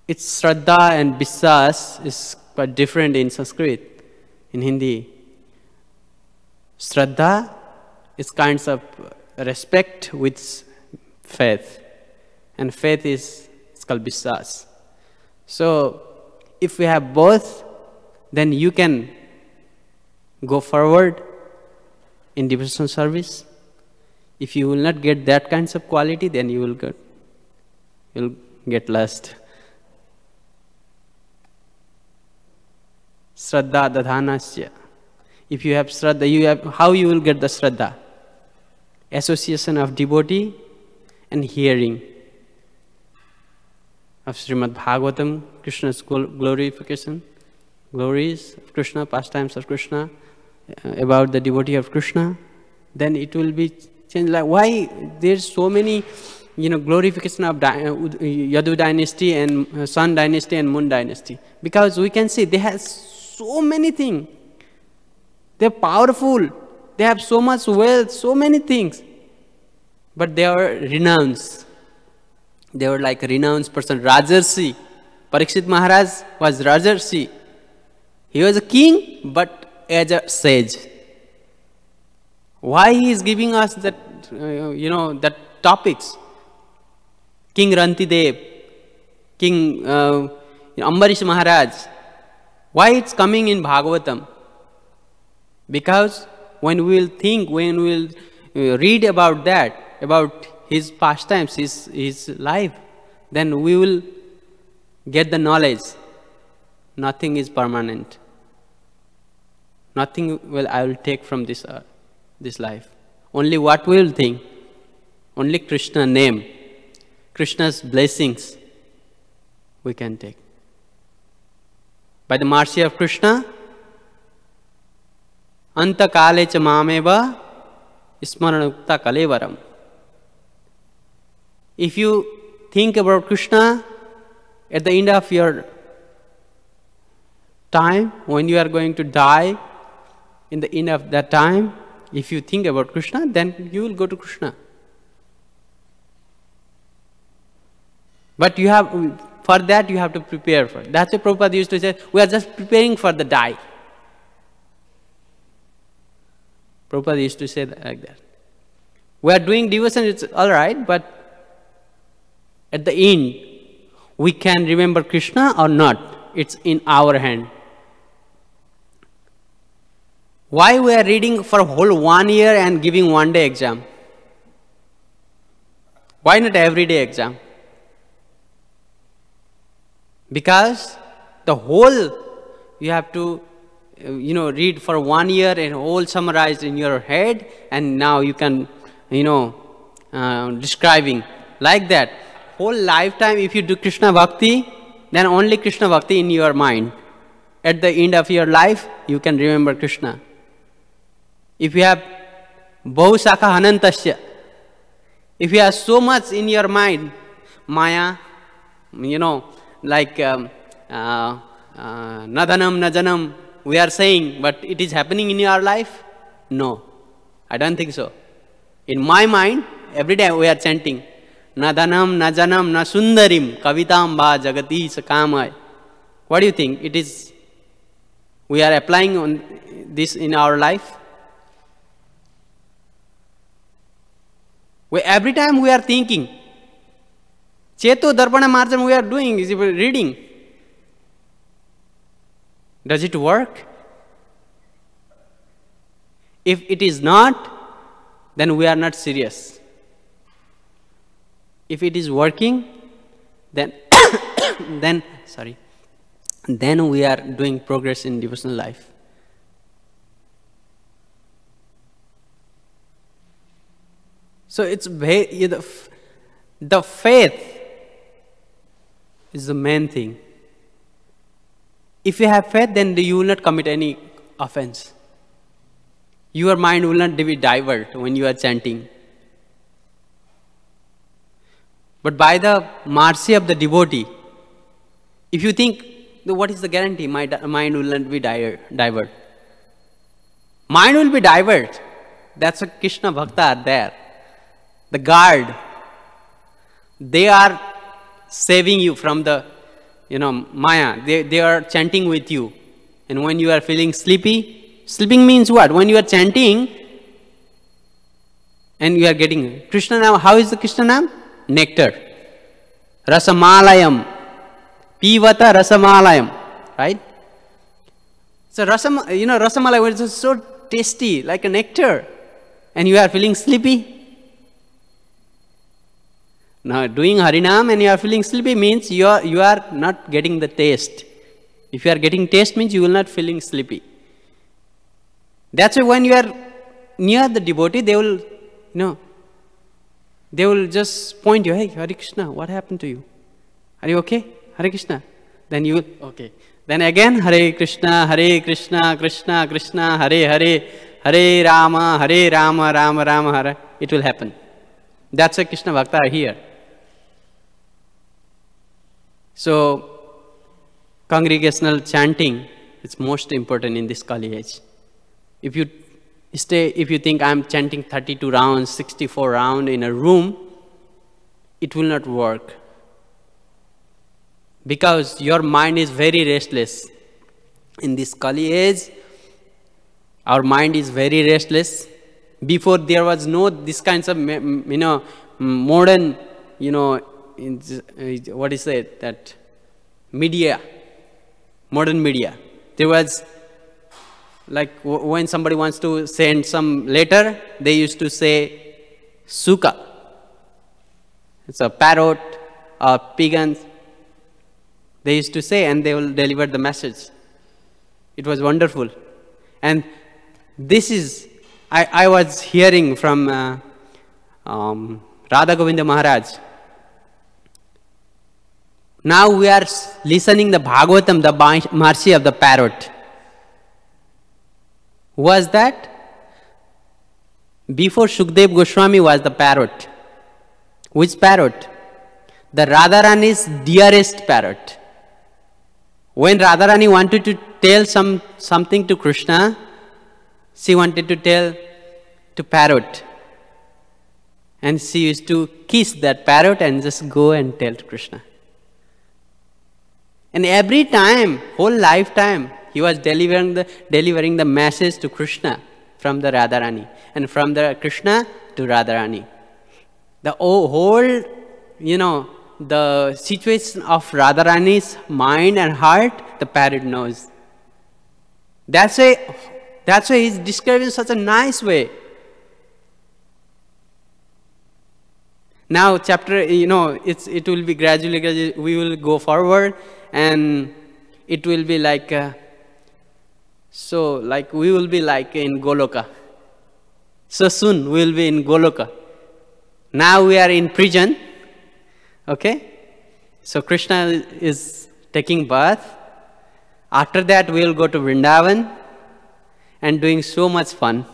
[SPEAKER 1] it's Shraddha and Vishwas is quite different in Sanskrit, in Hindi. Shraddha is kinds of respect with faith, and faith is called Vishwas. So, if we have both, then you can go forward in devotional service. If you will not get that kinds of quality, then you will get lost. Shraddha dadhanasya. If you have Shraddha, how you will get the Shraddha? Association of devotee and hearing of Srimad-Bhagavatam, Krishna's glorification, glories of Krishna, pastimes of Krishna, about the devotee of Krishna, then it will be changed. Like why there's so many, you know, glorification of Yadu dynasty and Sun dynasty and Moon dynasty? Because we can see they have so many things. They're powerful. They have so much wealth, so many things. But they are renounced. They were like a renounced person. Rajarsi. Parikshit Maharaj was Rajarsi. He was a king, but as a sage. Why he is giving us that, you know, that topics? King Rantidev, King Ambarish Maharaj. Why it's coming in Bhagavatam? Because when we will think, when we will read about that, about his pastimes, his life, then we will get the knowledge. Nothing is permanent. Nothing I will take from this life. Only what we will think. Only Krishna name, Krishna's blessings we can take. By the mercy of Krishna, anta kale cha mameva smaranukta kalevaram. If you think about Krishna at the end of your time, when you are going to die, in the end of that time, if you think about Krishna, then you will go to Krishna. But you have, for that you have to prepare for it. That's what Prabhupada used to say, we are just preparing for the die. Prabhupada used to say that, like that. We are doing devotion, it's all right, but at the end, we can remember Krishna or not. It's in our hand. Why we are reading for a whole 1 year and giving one day exam? Why not everyday exam? Because the whole you have to, you know, read for 1 year and all summarized in your head, and now you can, you know, describing like that. Whole lifetime, if you do Krishna Bhakti, then only Krishna Bhakti in your mind. At the end of your life, you can remember Krishna. If you have Bahu Shakha Hanantasya, if you have so much in your mind, Maya, you know, like Nadanam, Najanam, we are saying, but it is happening in your life? No, I don't think so. In my mind, every day we are chanting, na dhanam, na janam, na sundarim, kavitam ba jagati sakamai. What do you think? It is, we are applying on this in our life? Every time we are thinking, Cheto Darpana Marjan we are doing, is reading. Does it work? If it is not, then we are not serious. If it is working, then then we are doing progress in devotional life. So it's the faith is the main thing. If you have faith, then you will not commit any offense. Your mind will not be diverted when you are chanting. But by the mercy of the devotee, if you think, what is the guarantee? My mind will not be diverted. Mind will be diverted. That's a Krishna Bhakta are there. The guard, they are saving you from the, Maya. They are chanting with you. And when you are feeling sleepy, sleeping means what? When you are chanting and you are getting Krishna Nam. How is the Krishna Nam? Nectar. Rasamalayam. Pivata Rasamalayam. Right? So Rasamalayam is so tasty, like a nectar. And you are feeling sleepy. Now, doing Harinam and you are feeling sleepy means you are not getting the taste. If you are getting taste means you will not feeling sleepy. That's why when you are near the devotee, they will, they will just point you, hey, Hare Krishna, what happened to you? Are you okay? Hare Krishna. Then you will, okay. Then again, Hare Krishna, Krishna Krishna, Hare Hare, Hare Rama, Rama Rama, Hare. It will happen. That's why Krishna Bhakta are here. So, congregational chanting is most important in this Kali age. If you think I'm chanting 32 rounds, 64 rounds in a room, it will not work. Because your mind is very restless. In this Kali age, our mind is very restless. Before there was no this kinds of, modern, what is it, that media, modern media. There was, like when somebody wants to send some letter, they used to say suka. It's a parrot or pigeon. They used to say, and they will deliver the message. It was wonderful. And this is, I was hearing from Radha Govinda Maharaj. Now we are listening the Bhagavatam, the mercy of the parrot. Who was that? Before Shukdev Goswami was the parrot. Which parrot? The Radharani's dearest parrot. When Radharani wanted to tell something to Krishna, she wanted to tell to parrot. And she used to kiss that parrot and just go and tell to Krishna. And every time, whole lifetime, he was delivering the message to Krishna from the Radharani. And from the Krishna to Radharani. The whole, the situation of Radharani's mind and heart, the parrot knows. That's why he's described in such a nice way. Now, chapter, it will be gradually, we will go forward, and it will be like, we will be like in Goloka. So soon we will be in Goloka. Now we are in prison, okay? So Krishna is taking bath. After that we will go to Vrindavan and doing so much fun.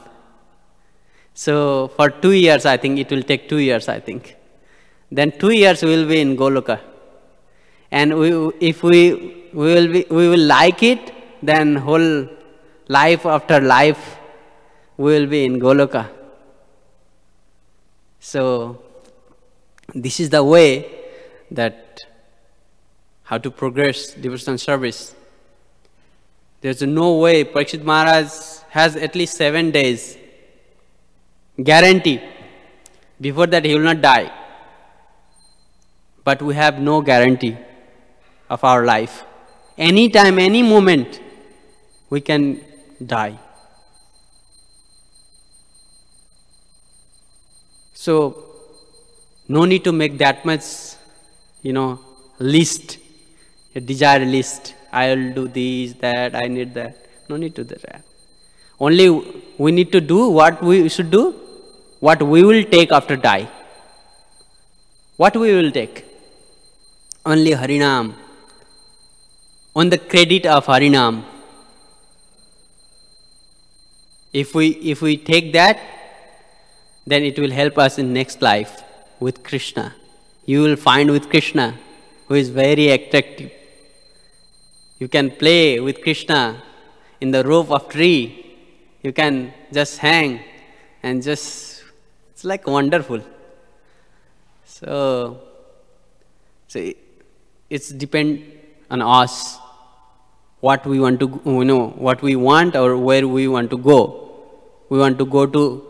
[SPEAKER 1] So for 2 years, I think, it will take 2 years, I think. Then 2 years we will be in Goloka. And if we will like it, then whole life after life, we will be in Goloka. So, this is the way that how to progress devotional service. There's no way. Parikshit Maharaj has at least 7 days guarantee. Before that he will not die. But we have no guarantee of our life. Any time, any moment, we can die. So, no need to make that much, list, a desire list. I will do this, that, I need that. No need to do that. Only we need to do what we should do, what we will take after die. What we will take? Only Harinam. On the credit of Harinam. If we take that, then it will help us in next life with Krishna. You will find with Krishna, who is very attractive. You can play with Krishna in the rope of tree. You can just hang and just, it's like wonderful. So it's depend on us, what we want to, what we want or where we want to go. We want to go to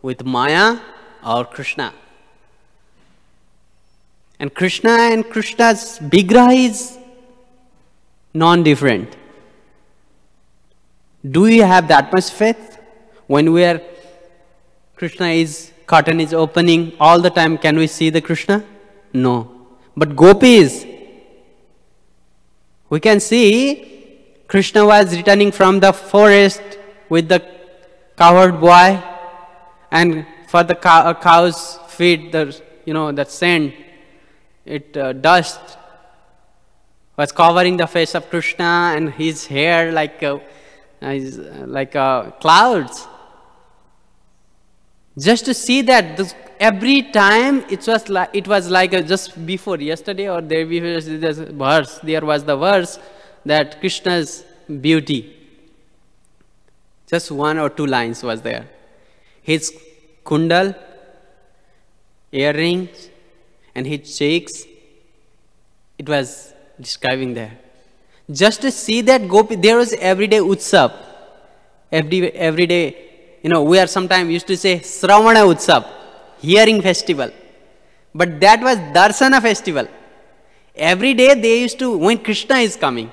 [SPEAKER 1] with Maya or Krishna. And Krishna and Krishna's Vigraha is non-different. Do we have that much faith? When we are, curtain is opening, all the time can we see the Krishna? No. But gopis, we can see Krishna was returning from the forest with the cowherd boy, and for the cows feed the, that sand, dust was covering the face of Krishna, and his hair like clouds. Just to see that, every time it was like just before yesterday or there was the verse that Krishna's beauty. Just 1 or 2 lines was there. His kundal, earrings, and his cheeks, it was describing there. Just to see that gopi, there was everyday utsav. Every day, we are sometimes used to say Sravana Utsav, hearing festival. But that was Darsana festival. Every day they used to, when Krishna is coming,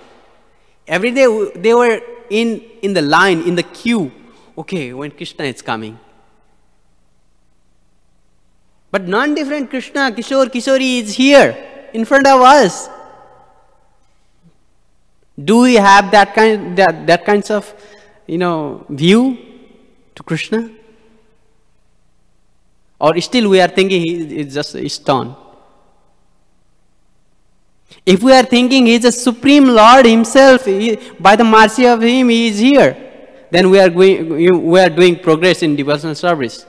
[SPEAKER 1] every day they were in the line, in the queue. Okay, when Krishna is coming. But non-different Krishna, Kishori is here, in front of us. Do we have that kinds of, view to Krishna? Or still we are thinking he is just a stone? If we are thinking he is a supreme Lord himself, by the mercy of him he is here, then we are doing progress in devotional service.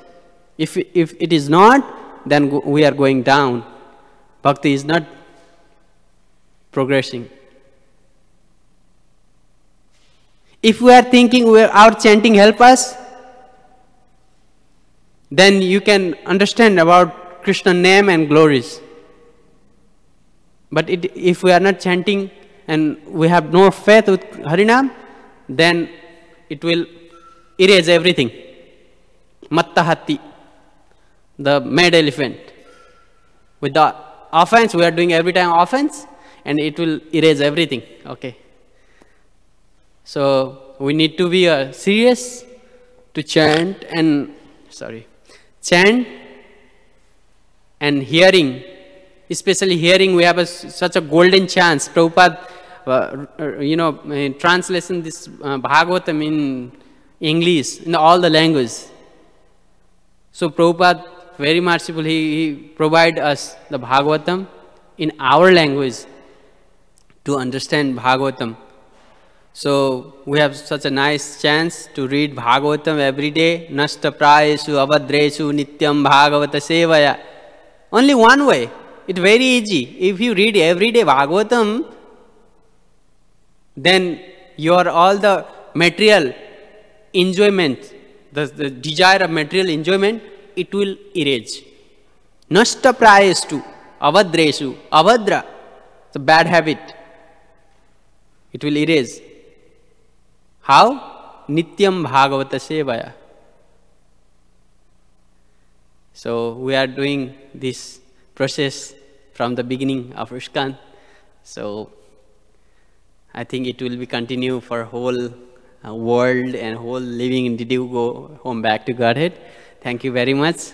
[SPEAKER 1] If it is not, then we are going down. Bhakti is not progressing. If we are thinking our chanting help us, then you can understand about Krishna name and glories. But if we are not chanting and we have no faith with Harinam, then it will erase everything. Matta Hatti, the mad elephant. With the offense, we are doing every time offense, and it will erase everything. Okay. So we need to be serious to chant and hearing. Especially hearing, we have such a golden chance. Prabhupada, translation this Bhagavatam in English, in all the languages. So Prabhupada, very merciful, he provide us the Bhagavatam in our language to understand Bhagavatam. So we have such a nice chance to read Bhagavatam every day. Nasta prayeshu avadreshu nityam Bhagavata sevaya. Only one way. It's very easy. If you read every day Bhagavatam, then your all the material enjoyment, the desire of material enjoyment, it will erase. Nashta prayestu, avadresu, avadra, it's a bad habit. It will erase. How? Nityam Bhagavata Sevaya. So we are doing this process from the beginning of ISKCON. So I think it will be continue for whole world and whole living entity who go home back to Godhead. Thank you very much.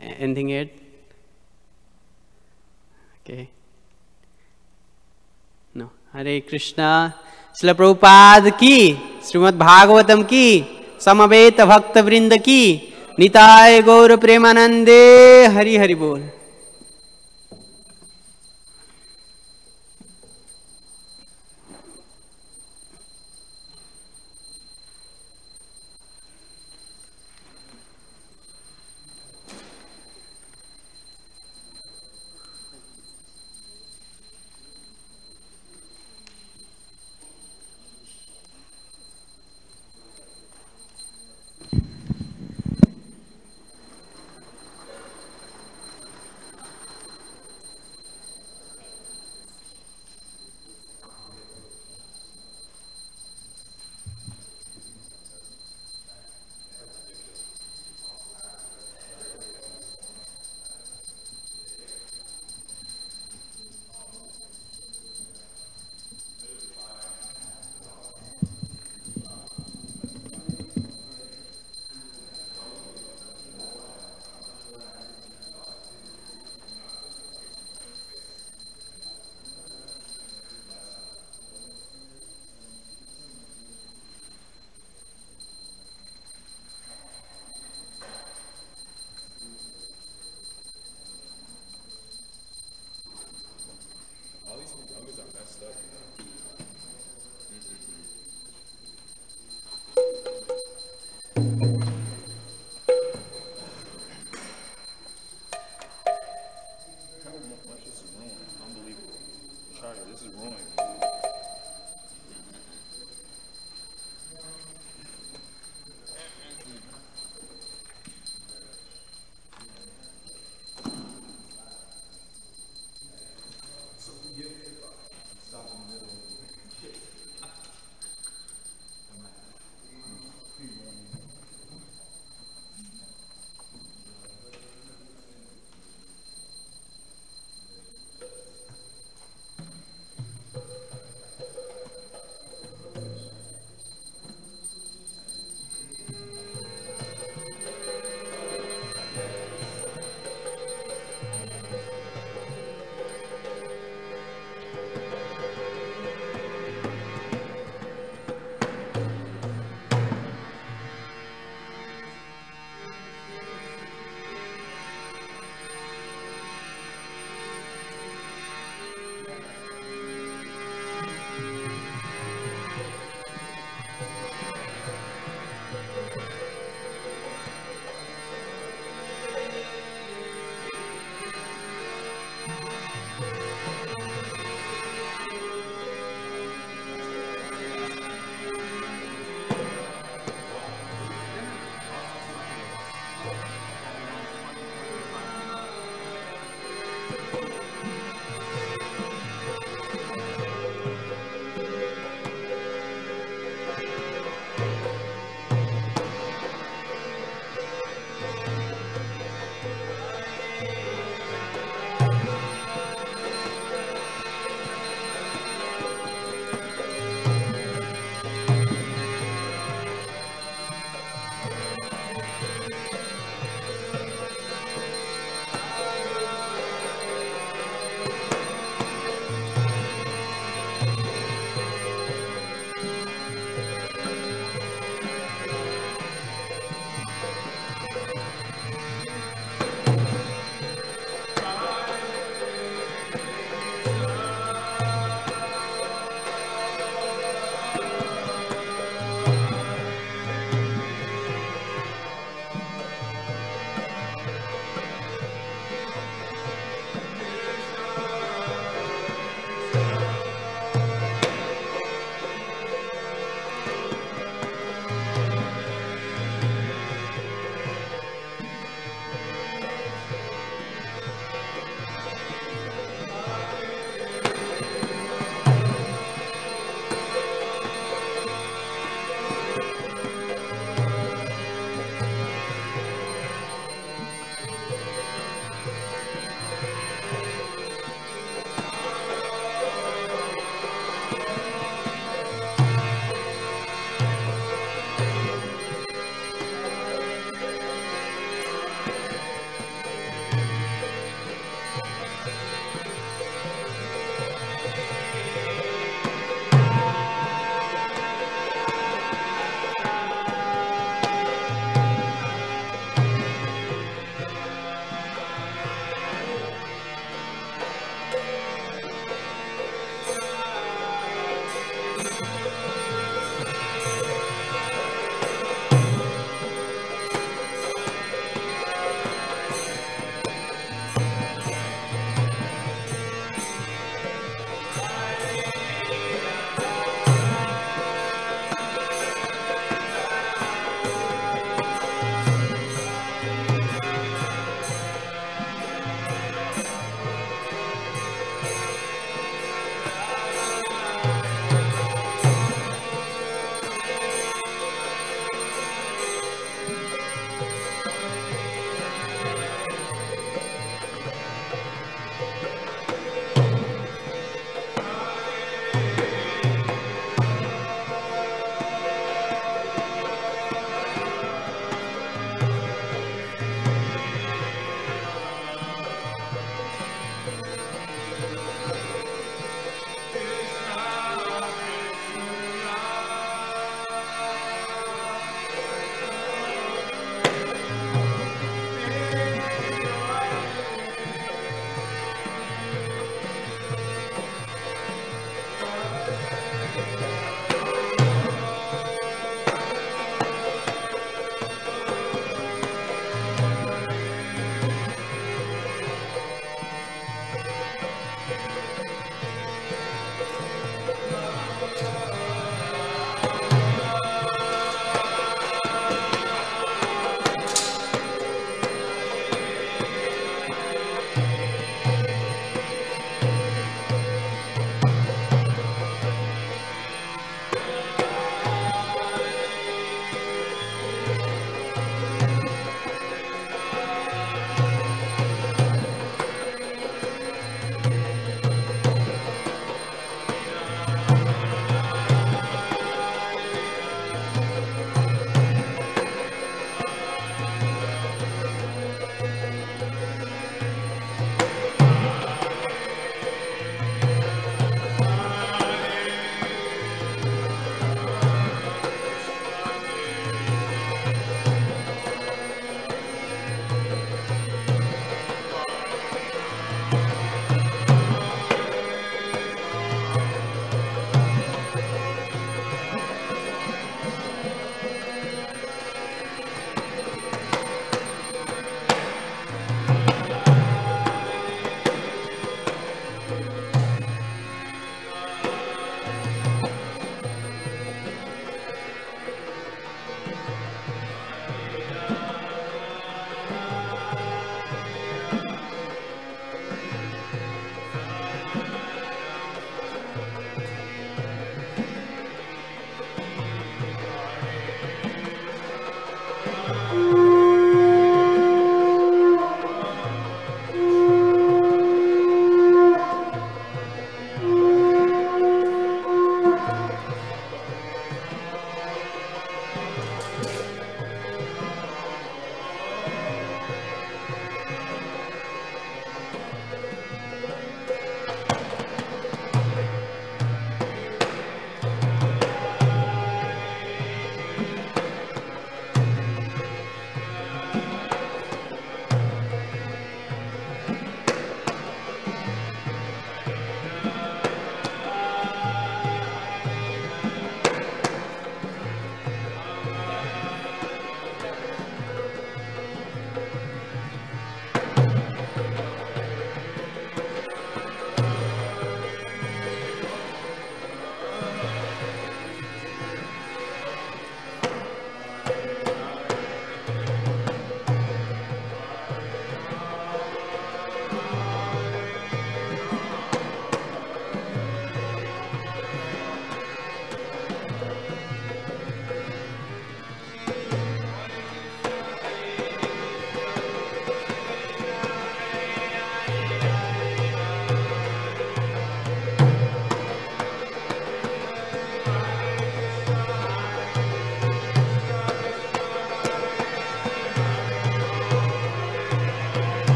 [SPEAKER 1] Anything yet? Okay. No. Hare Krishna. Srila Prabhupada ki, Srimad-Bhagavatam ki, Samaveta Bhakta Vrinda ki, Nitaya Gaura Premanande, Hari Hari Bol.